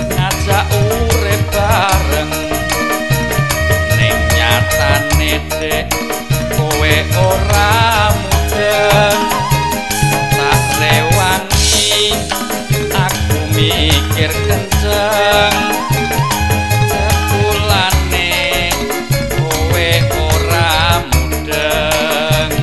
ngajak urip bareng ning nyatane dek kowe ora mudeng tak rewangi aku mikir kenceng sepulane kowe ora mudeng.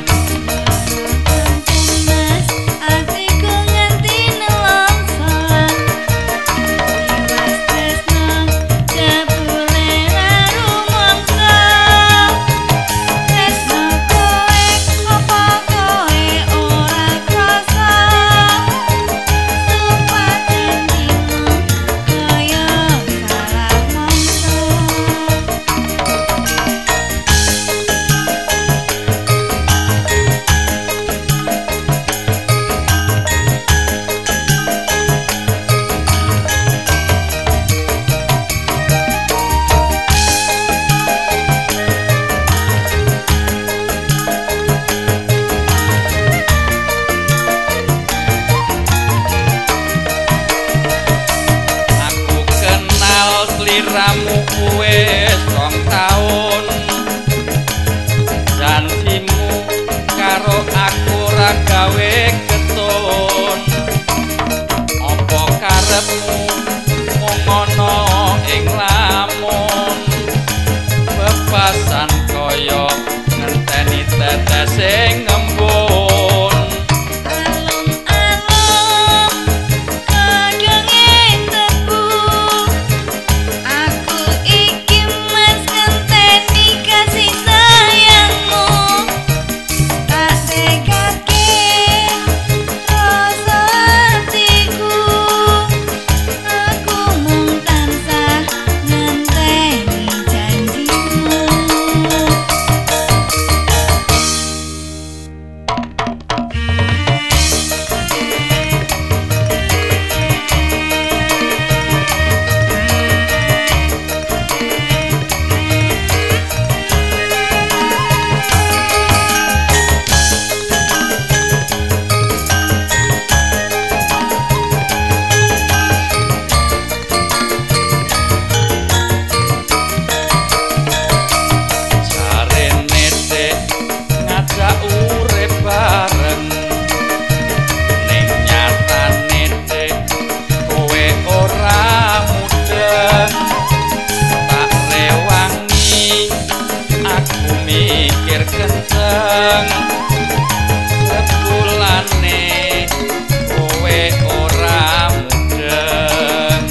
Sliramu wis 2 taun janjimu karo aku ra gawe ketun apa karepmu mung ngono ing lamun bebasan kaya ngenteni tetes sing ngembun. Mikir kenceng sepulane kowe ora mudeng.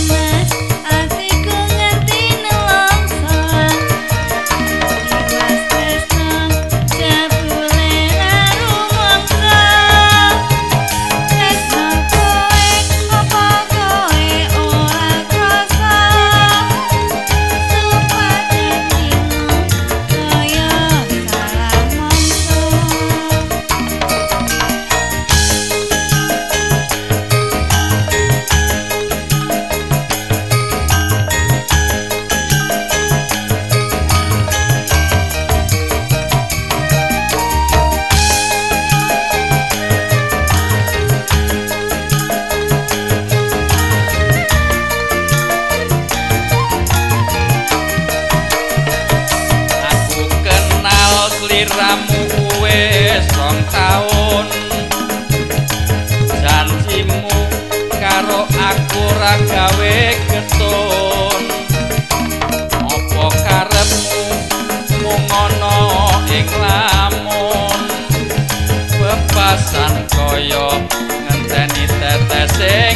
Mas atiku ngerti nelongson iwas tresno jebule ra rumangsa tresno kowe apa kowe ora krasa Sliramu wis 2 taun janjimu karo aku ra gawe ketun apa karepmu mung ngono ing lamun bebasan kaya ngenteni tetes sing